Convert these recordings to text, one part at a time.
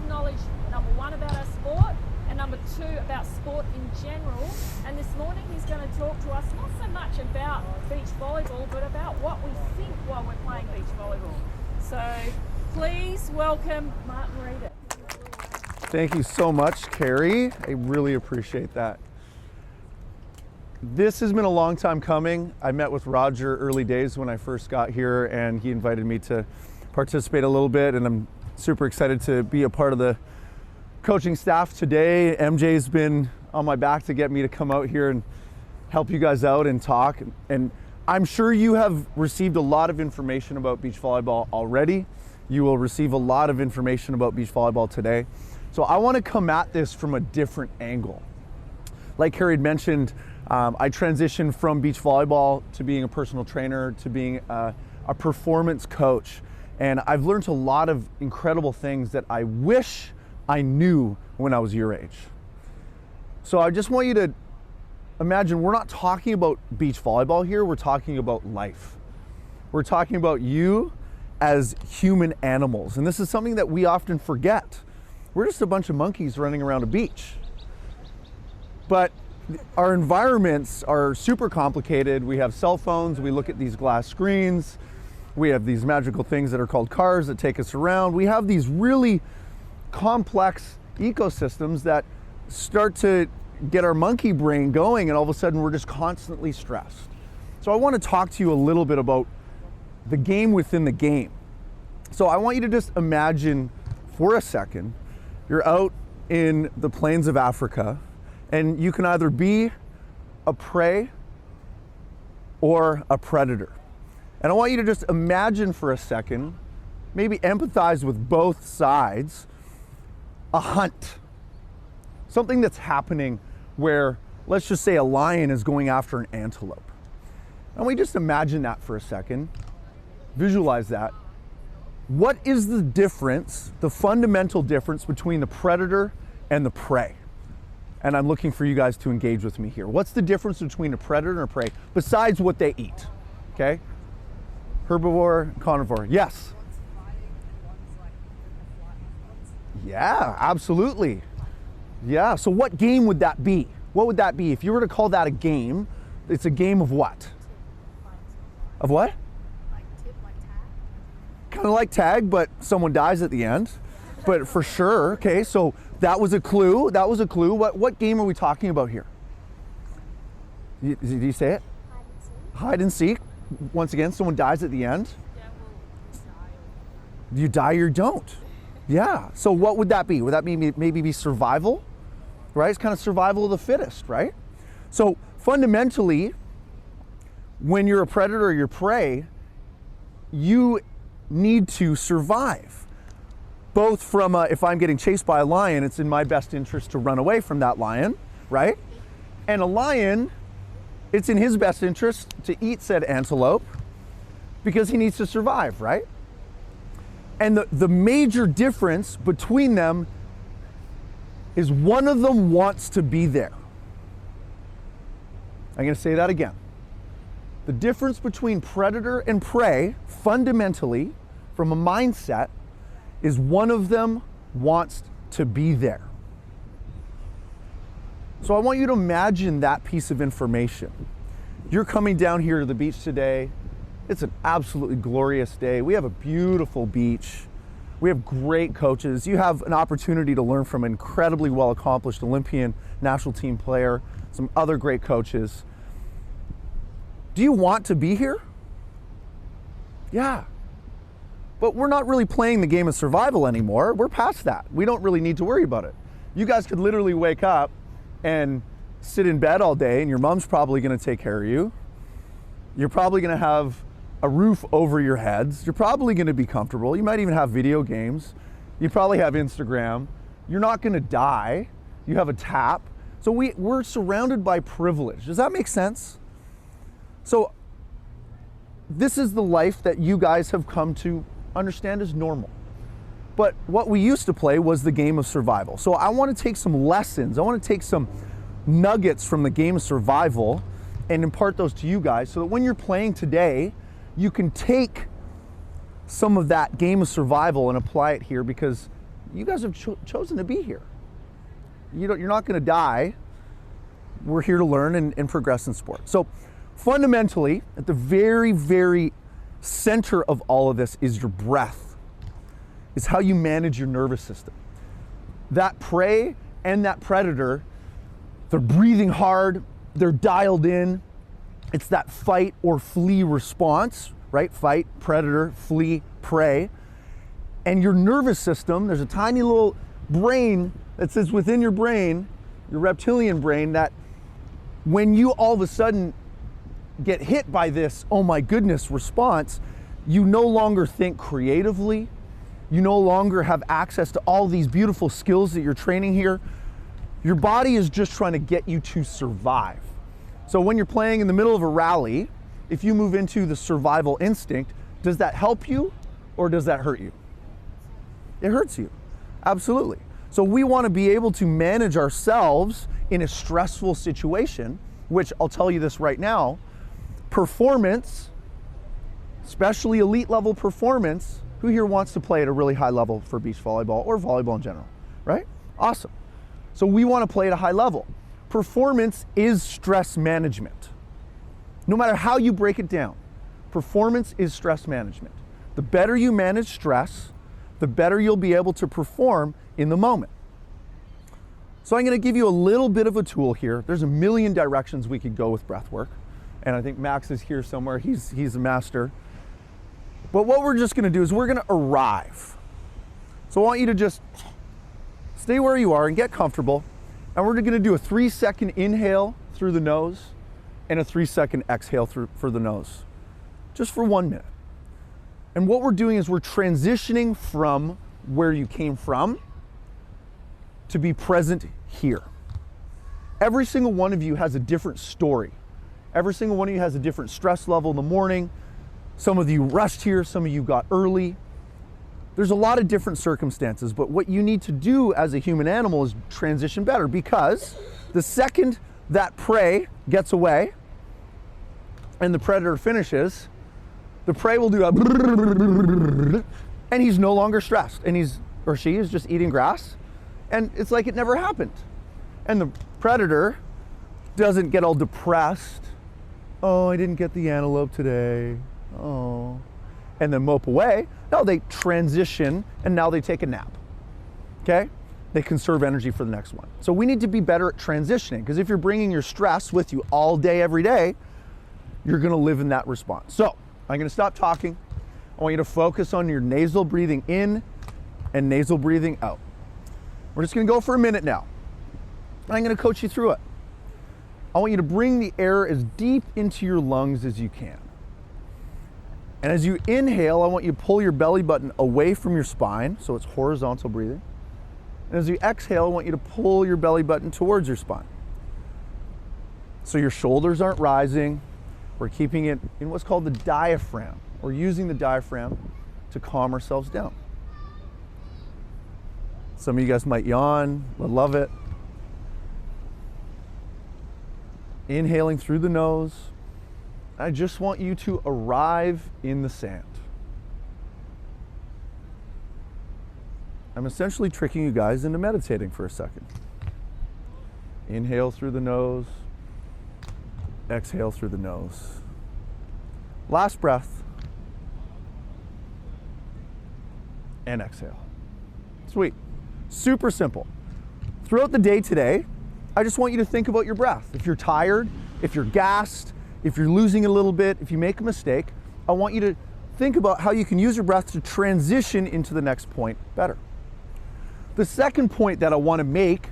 of knowledge, number one, about our sport, and number two, about sport in general. And this morning he's going to talk to us not so much about beach volleyball, but about what we think while we're playing beach volleyball. So please welcome Martin Reeder. Thank you so much, Carrie. I really appreciate that. This has been a long time coming. I met with Roger early days when I first got here, and he invited me to participate a little bit, and I'm super excited to be a part of the coaching staff today. MJ's been on my back to get me to come out here and help you guys out and talk. And I'm sure you have received a lot of information about beach volleyball already. You will receive a lot of information about beach volleyball today. So I want to come at this from a different angle. Like Carrie had mentioned, I transitioned from beach volleyball to being a personal trainer, to being a performance coach. And I've learned a lot of incredible things that I wish I knew when I was your age. So I just want you to imagine we're not talking about beach volleyball here, we're talking about life. We're talking about you as human animals. And this is something that we often forget. We're just a bunch of monkeys running around a beach. But our environments are super complicated. We have cell phones, we look at these glass screens, we have these magical things that are called cars that take us around. We have these really complex ecosystems that start to get our monkey brain going, and all of a sudden we're just constantly stressed. So I want to talk to you a little bit about the game within the game. So I want you to just imagine for a second, you're out in the plains of Africa, and you can either be a prey or a predator. And I want you to just imagine for a second, maybe empathize with both sides, a hunt. Something that's happening where, let's just say a lion is going after an antelope. And we just imagine that for a second, visualize that. What is the difference, the fundamental difference between the predator and the prey? And I'm looking for you guys to engage with me here. What's the difference between a predator and a prey besides what they eat? Okay? Herbivore, carnivore. Yes? Yeah, absolutely. Yeah, so what game would that be? What would that be? If you were to call that a game, it's a game of what? Of what? Kind of like tag, but someone dies at the end. But for sure, okay, so that was a clue. That was a clue. What game are we talking about here? Did you say it? Hide and seek. Once again, someone dies at the end. You die or you don't. Yeah, so what would that be? Would that maybe be survival? Right, it's kind of survival of the fittest, right? So fundamentally, when you're a predator or you're prey, you need to survive. Both from if I'm getting chased by a lion, it's in my best interest to run away from that lion, right? And a lion, it's in his best interest to eat said antelope because he needs to survive, right? And the major difference between them is one of them wants to be there. I'm going to say that again. The difference between predator and prey, fundamentally, from a mindset, is one of them wants to be there. So I want you to imagine that piece of information. You're coming down here to the beach today. It's an absolutely glorious day. We have a beautiful beach. We have great coaches. You have an opportunity to learn from an incredibly well-accomplished Olympian national team player, some other great coaches. Do you want to be here? Yeah. But we're not really playing the game of survival anymore. We're past that. We don't really need to worry about it. You guys could literally wake up and sit in bed all day, and your mom's probably going to take care of you. You're probably going to have a roof over your heads. You're probably going to be comfortable. You might even have video games. You probably have Instagram. You're not going to die. You have a tap. So we're surrounded by privilege. Does that make sense? So this is the life that you guys have come to understand as normal. But what we used to play was the game of survival. So I want to take some lessons. I want to take some nuggets from the game of survival and impart those to you guys so that when you're playing today, you can take some of that game of survival and apply it here, because you guys have chosen to be here. You're not going to die. We're here to learn and progress in sport. So fundamentally, at the very, very center of all of this is your breath. It's how you manage your nervous system. That prey and that predator, they're breathing hard, they're dialed in. It's that fight or flee response, right? Fight, predator, flee, prey. And your nervous system, there's a tiny little brain that sits within your brain, your reptilian brain, that when you all of a sudden get hit by this, oh my goodness, response, you no longer think creatively. You no longer have access to all these beautiful skills that you're training here. Your body is just trying to get you to survive. So when you're playing in the middle of a rally, if you move into the survival instinct, does that help you or does that hurt you? It hurts you, absolutely. So we want to be able to manage ourselves in a stressful situation, which I'll tell you this right now, performance, especially elite level performance, who here wants to play at a really high level for beach volleyball or volleyball in general, right? Awesome. So we want to play at a high level. Performance is stress management. No matter how you break it down, performance is stress management. The better you manage stress, the better you'll be able to perform in the moment. So I'm going to give you a little bit of a tool here. There's a million directions we could go with breath work. And I think Max is here somewhere. He's a master. But what we're just going to do is we're going to arrive. So I want you to just stay where you are and get comfortable. And we're going to do a 3-second inhale through the nose and a 3-second exhale for the nose, just for 1 minute. And what we're doing is we're transitioning from where you came from to be present here. Every single one of you has a different story. Every single one of you has a different stress level in the morning. Some of you rushed here, some of you got early. There's a lot of different circumstances, but what you need to do as a human animal is transition better, because the second that prey gets away and the predator finishes, the prey will do a and he's no longer stressed, and he's or she is just eating grass, and it's like it never happened. And the predator doesn't get all depressed. Oh, I didn't get the antelope today. Oh. And then mope away. No, they transition and now they take a nap. Okay? They conserve energy for the next one. So we need to be better at transitioning, because if you're bringing your stress with you all day, every day, you're going to live in that response. So I'm going to stop talking. I want you to focus on your nasal breathing in and nasal breathing out. We're just going to go for a minute now. I'm going to coach you through it. I want you to bring the air as deep into your lungs as you can. And as you inhale, I want you to pull your belly button away from your spine, so it's horizontal breathing. And as you exhale, I want you to pull your belly button towards your spine. So your shoulders aren't rising. We're keeping it in what's called the diaphragm. We're using the diaphragm to calm ourselves down. Some of you guys might yawn. I love it. Inhaling through the nose. I just want you to arrive in the sand. I'm essentially tricking you guys into meditating for a second. Inhale through the nose. Exhale through the nose. Last breath. And exhale. Sweet. Super simple. Throughout the day today, I just want you to think about your breath. If you're tired, if you're gassed, if you're losing a little bit, if you make a mistake, I want you to think about how you can use your breath to transition into the next point better. The second point that I want to make,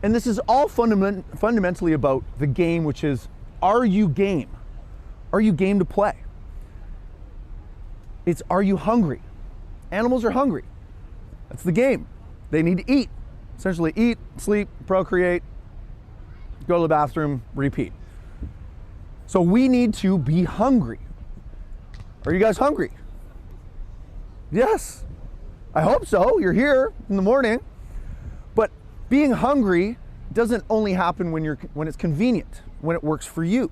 and this is all fundamentally about the game, which is, are you game? Are you game to play? It's, are you hungry? Animals are hungry. That's the game. They need to eat. Essentially eat, sleep, procreate, go to the bathroom, repeat. So we need to be hungry. Are you guys hungry? Yes, I hope so. You're here in the morning. But being hungry doesn't only happen when it's convenient, when it works for you.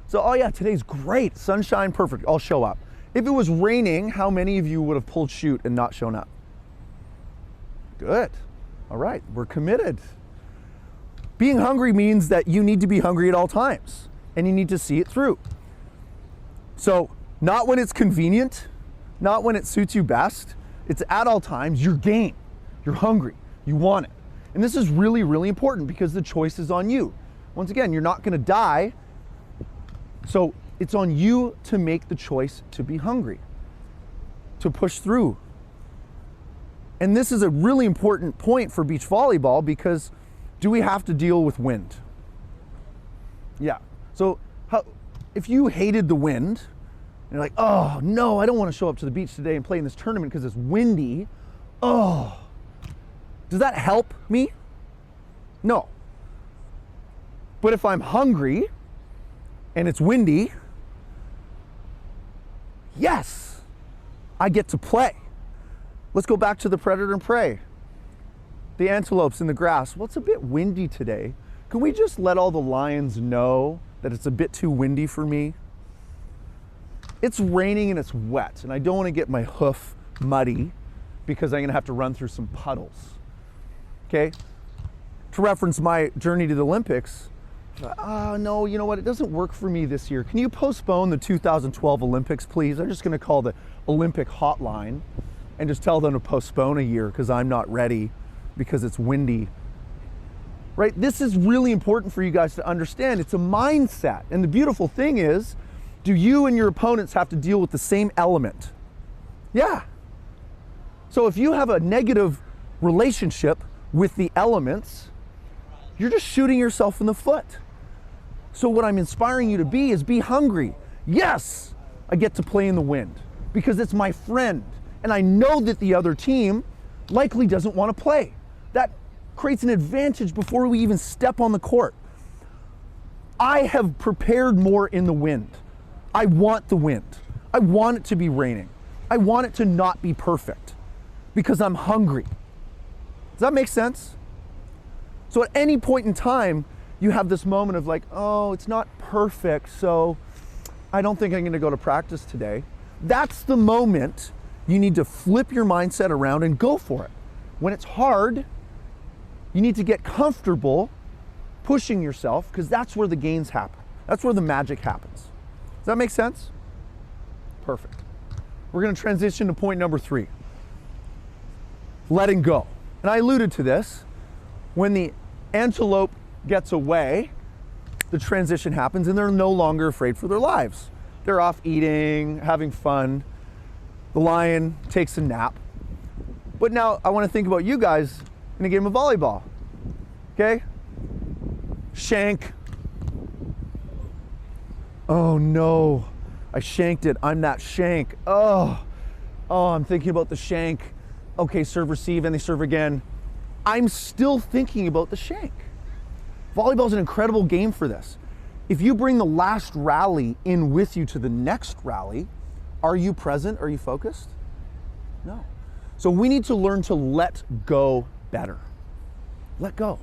So, oh yeah, today's great, sunshine, perfect, I'll show up. If it was raining, how many of you would have pulled chute and not shown up? Good. All right, we're committed. Being hungry means that you need to be hungry at all times, and you need to see it through. So, not when it's convenient, not when it suits you best. It's at all times. You're game. You're hungry. You want it. And this is really, really important because the choice is on you. Once again, you're not going to die. So it's on you to make the choice to be hungry, to push through. And this is a really important point for beach volleyball because do we have to deal with wind? Yeah. So if you hated the wind, and you're like, oh no, I don't want to show up to the beach today and play in this tournament because it's windy. Oh, does that help me? No. But if I'm hungry and it's windy, yes, I get to play. Let's go back to the predator and prey. The antelopes in the grass. Well, it's a bit windy today. Can we just let all the lions know that it's a bit too windy for me? It's raining and it's wet, and I don't want to get my hoof muddy because I'm going to have to run through some puddles. Okay? To reference my journey to the Olympics, no, you know what? It doesn't work for me this year. Can you postpone the 2012 Olympics, please? I'm just going to call the Olympic hotline and just tell them to postpone a year because I'm not ready because it's windy. Right? This is really important for you guys to understand. It's a mindset. And the beautiful thing is, do you and your opponents have to deal with the same element? Yeah. So if you have a negative relationship with the elements, you're just shooting yourself in the foot. So what I'm inspiring you to be is be hungry. Yes, I get to play in the wind because it's my friend. And I know that the other team likely doesn't want to play. That creates an advantage before we even step on the court. I have prepared more in the wind. I want the wind. I want it to be raining. I want it to not be perfect because I'm hungry. Does that make sense? So at any point in time, you have this moment of like, oh, it's not perfect, so I don't think I'm going to go to practice today. That's the moment you need to flip your mindset around and go for it. When it's hard, you need to get comfortable pushing yourself because that's where the gains happen. That's where the magic happens. Does that make sense? Perfect. We're going to transition to point number 3. Letting go. And I alluded to this. When the antelope gets away, the transition happens and they're no longer afraid for their lives. They're off eating, having fun. The lion takes a nap. But now I want to think about you guys in a game of volleyball. Okay? Shank. Oh no, I shanked it. I'm that shank. Oh, I'm thinking about the shank. Okay, serve, receive, and they serve again. I'm still thinking about the shank. Volleyball is an incredible game for this. If you bring the last rally in with you to the next rally, are you present? Are you focused? No. So we need to learn to let go better. Let go.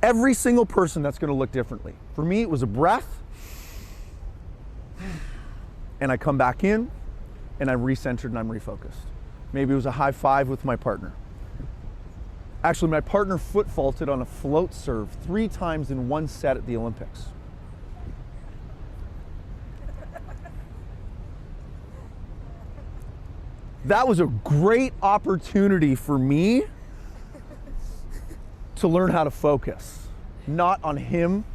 Every single person, that's going to look differently. For me, it was a breath, and I come back in, and I'm recentered and I'm refocused. Maybe it was a high five with my partner. Actually, my partner foot faulted on a float serve 3 times in one set at the Olympics. That was a great opportunity for me to learn how to focus, not on him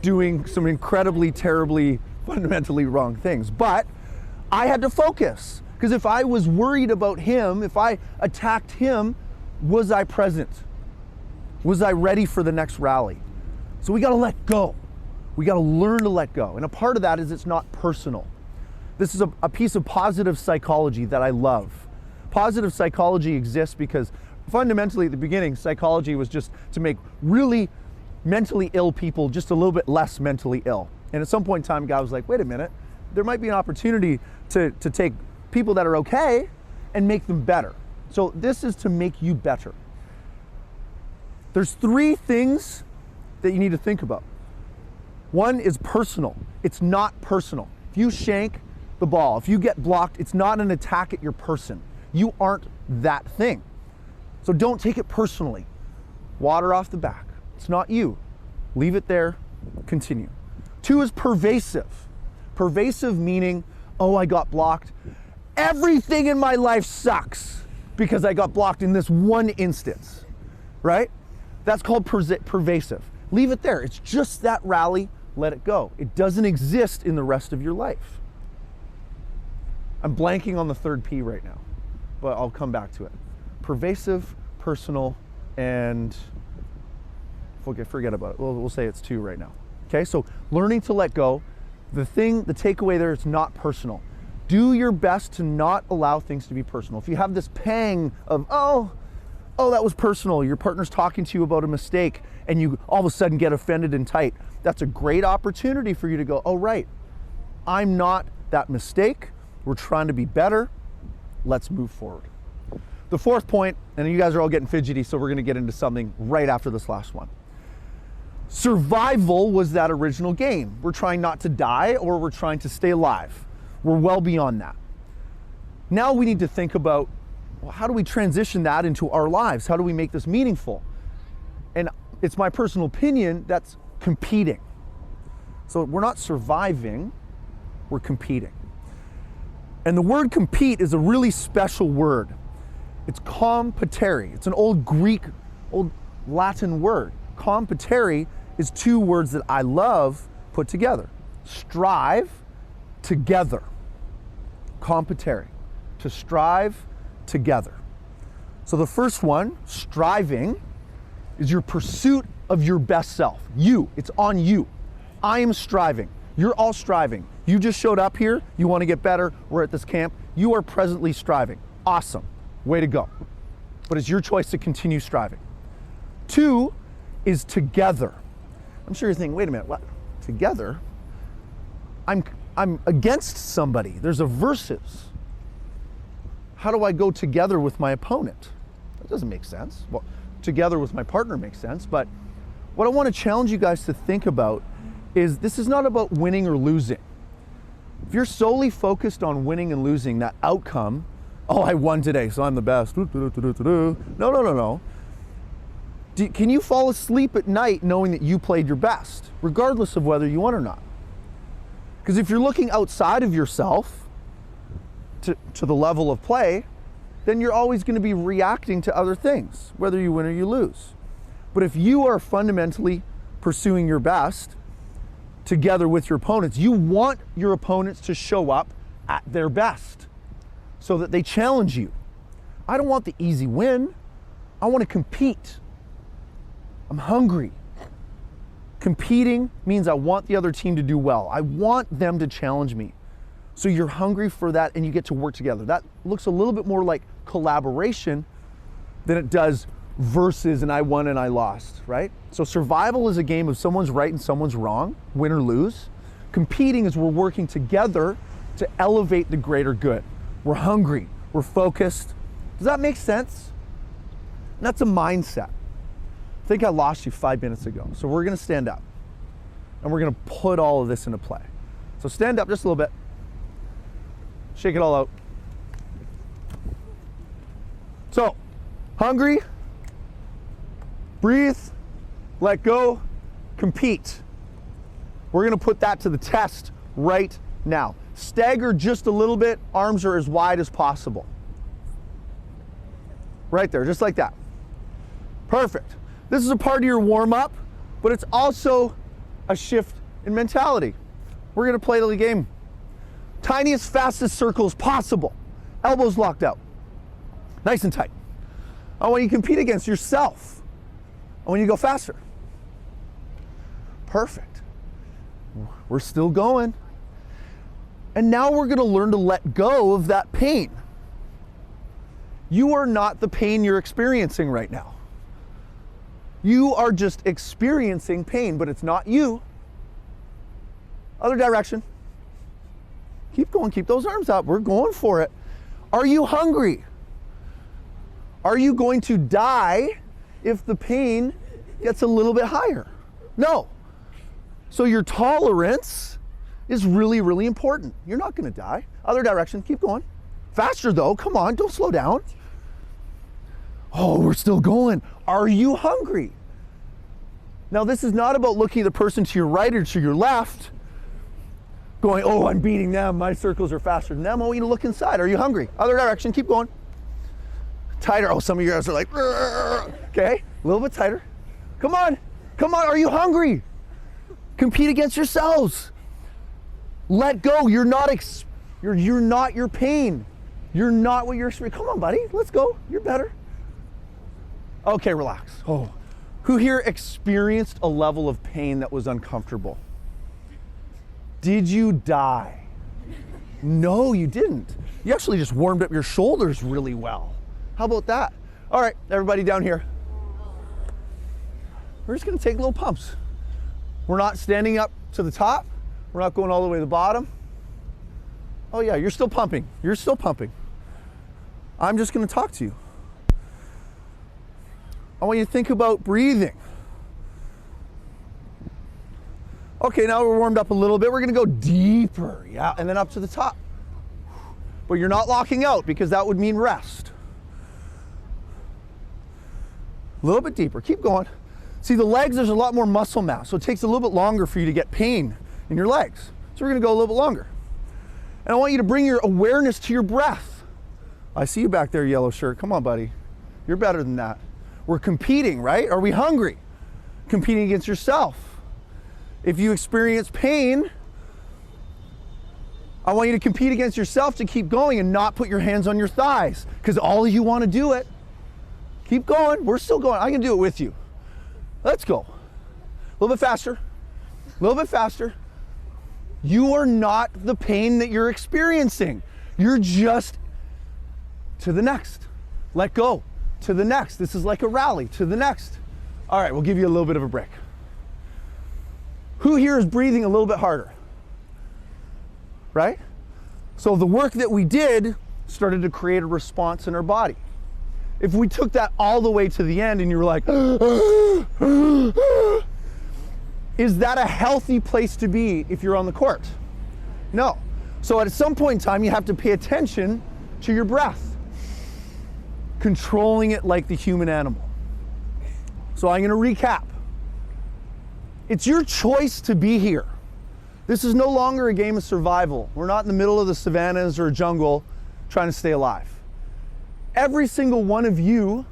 doing some incredibly, terribly, fundamentally wrong things. But I had to focus, because if I was worried about him, if I attacked him, was I present? Was I ready for the next rally? So we got to let go. We got to learn to let go. And a part of that is it's not personal. This is a piece of positive psychology that I love. Positive psychology exists because fundamentally at the beginning, psychology was just to make really mentally ill people just a little bit less mentally ill. And at some point in time, God was like, wait a minute, there might be an opportunity to take people that are okay and make them better. So this is to make you better. There's 3 things that you need to think about. One is personal. It's not personal. If you shank, the ball. If you get blocked, it's not an attack at your person. You aren't that thing. So don't take it personally. Water off the back. It's not you. Leave it there, continue. 2 is pervasive. Pervasive meaning, oh, I got blocked. Everything in my life sucks because I got blocked in this one instance, right? That's called pervasive. Leave it there. It's just that rally, let it go. It doesn't exist in the rest of your life. I'm blanking on the third P right now, but I'll come back to it. Pervasive, personal, and forget about it. We'll say it's 2 right now. Okay, so learning to let go. The takeaway there is not personal. Do your best to not allow things to be personal. If you have this pang of, oh, that was personal, your partner's talking to you about a mistake, and you all of a sudden get offended and tight, that's a great opportunity for you to go, oh, right, I'm not that mistake. We're trying to be better. Let's move forward. The 4th point, and you guys are all getting fidgety, so we're going to get into something right after this last one. Survival was that original game. We're trying not to die, or we're trying to stay alive. We're well beyond that. Now we need to think about, well, how do we transition that into our lives? How do we make this meaningful? And it's my personal opinion, that's competing. So we're not surviving, we're competing. And the word compete is a really special word. It's competere. It's an old Greek, old Latin word. Competere is 2 words that I love put together. Strive, together. Competere, to strive together. So the first one, striving, is your pursuit of your best self. You, it's on you. I am striving. You're all striving. You just showed up here, you want to get better, we're at this camp, you are presently striving. Awesome, way to go. But it's your choice to continue striving. 2 is together. I'm sure you're thinking, wait a minute, what? Together? I'm against somebody. There's a versus. How do I go together with my opponent? That doesn't make sense. Well, together with my partner makes sense, but what I want to challenge you guys to think about is this is not about winning or losing. If you're solely focused on winning and losing, that outcome, oh, I won today, so I'm the best. No. Can you fall asleep at night knowing that you played your best, regardless of whether you won or not? Because if you're looking outside of yourself to the level of play, then you're always going to be reacting to other things, whether you win or you lose. But if you are fundamentally pursuing your best together with your opponents, you want your opponents to show up at their best so that they challenge you. I don't want the easy win. I want to compete. I'm hungry. Competing means I want the other team to do well. I want them to challenge me. So you're hungry for that and you get to work together. That looks a little bit more like collaboration than it does versus and I won and I lost, right? So survival is a game of someone's right and someone's wrong, win or lose. Competing is we're working together to elevate the greater good. We're hungry, we're focused. Does that make sense? And that's a mindset. I think I lost you 5 minutes ago. So we're gonna stand up and we're gonna put all of this into play. So stand up just a little bit. Shake it all out. So, hungry, breathe, let go, compete. We're gonna put that to the test right now. Stagger just a little bit, arms are as wide as possible. Right there, just like that. Perfect. This is a part of your warm-up, but it's also a shift in mentality. We're gonna play the game. Tiniest, fastest circles possible. Elbows locked out. Nice and tight. I want you to compete against yourself. I want you to go faster. Perfect. We're still going. And now we're gonna learn to let go of that pain. You are not the pain you're experiencing right now. You are just experiencing pain, but it's not you. Other direction. Keep going, keep those arms up. We're going for it. Are you hungry? Are you going to die if the pain gets a little bit higher? No. So your tolerance is really, really important. You're not gonna die. Other direction, keep going. Faster though, come on, don't slow down. Oh, we're still going. Are you hungry? Now this is not about looking at the person to your right or to your left, going, oh, I'm beating them, my circles are faster than them. I want you to look inside. Are you hungry? Other direction, keep going. Tighter. Oh, some of you guys are like, okay, a little bit tighter. Come on, are you hungry? Compete against yourselves. Let go. You're not your pain. You're not what you're experiencing. Come on, buddy, let's go. You're better. Okay, relax. Oh, who here experienced a level of pain that was uncomfortable? Did you die? No, you didn't. You actually just warmed up your shoulders really well. How about that? All right, everybody down here. We're just gonna take little pumps. We're not standing up to the top. We're not going all the way to the bottom. Oh yeah, you're still pumping. You're still pumping. I'm just gonna talk to you. I want you to think about breathing. Okay, now we're warmed up a little bit. We're gonna go deeper, yeah, and then up to the top. But you're not locking out because that would mean rest. A little bit deeper, keep going. See, the legs, there's a lot more muscle mass, so it takes a little bit longer for you to get pain in your legs. So we're gonna go a little bit longer. And I want you to bring your awareness to your breath. I see you back there, yellow shirt. Come on, buddy. You're better than that. We're competing, right? Are we hungry? Competing against yourself. If you experience pain, I want you to compete against yourself to keep going and not put your hands on your thighs, because all of you want to do it. Keep going. We're still going. I can do it with you. Let's go. A little bit faster. A little bit faster. You are not the pain that you're experiencing. You're just to the next. Let go. To the next. This is like a rally. To the next. All right, we'll give you a little bit of a break. Who here is breathing a little bit harder? Right? So the work that we did started to create a response in our body. If we took that all the way to the end and you were like, is that a healthy place to be if you're on the court? No. So at some point in time, you have to pay attention to your breath, controlling it like the human animal. So I'm going to recap. It's your choice to be here. This is no longer a game of survival. We're not in the middle of the savannas or a jungle trying to stay alive. Every single one of you,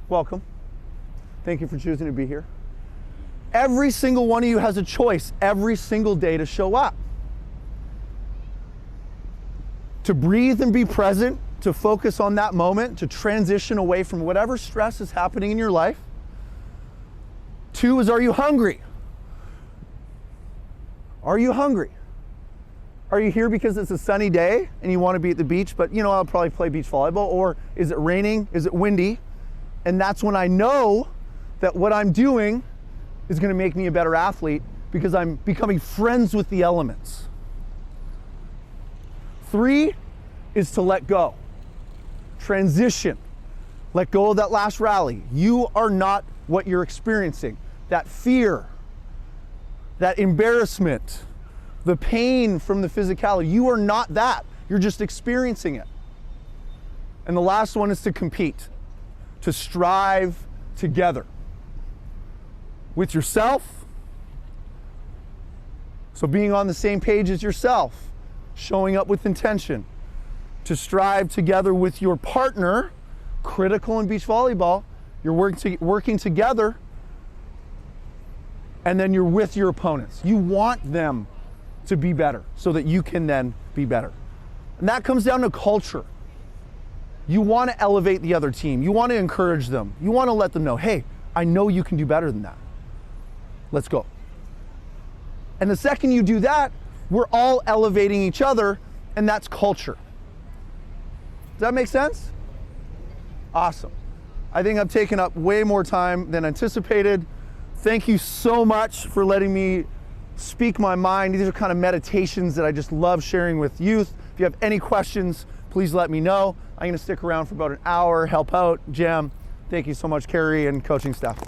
welcome. Thank you for choosing to be here. Every single one of you has a choice every single day to show up. To breathe and be present, to focus on that moment, to transition away from whatever stress is happening in your life. 2 is, are you hungry? Are you hungry? Are you here because it's a sunny day and you want to be at the beach, but I'll probably play beach volleyball? Or is it raining? Is it windy? And that's when I know that what I'm doing is going to make me a better athlete because I'm becoming friends with the elements. 3 is to let go. Transition. Let go of that last rally. You are not what you're experiencing. That fear, that embarrassment, the pain from the physicality. You are not that. You're just experiencing it. And the last one is to compete, to strive together with yourself. So being on the same page as yourself, showing up with intention, to strive together with your partner, critical in beach volleyball. You're working together, and then you're with your opponents. You want them to be better so that you can then be better. And that comes down to culture. You want to elevate the other team. You want to encourage them. You want to let them know, hey, I know you can do better than that. Let's go. And the second you do that, we're all elevating each other, and that's culture. Does that make sense? Awesome. I think I've taken up way more time than anticipated. Thank you so much for letting me speak my mind. These are kind of meditations that I just love sharing with youth. If you have any questions, please let me know. I'm going to stick around for about an hour, help out, jam. Thank you so much, Carrie and coaching staff.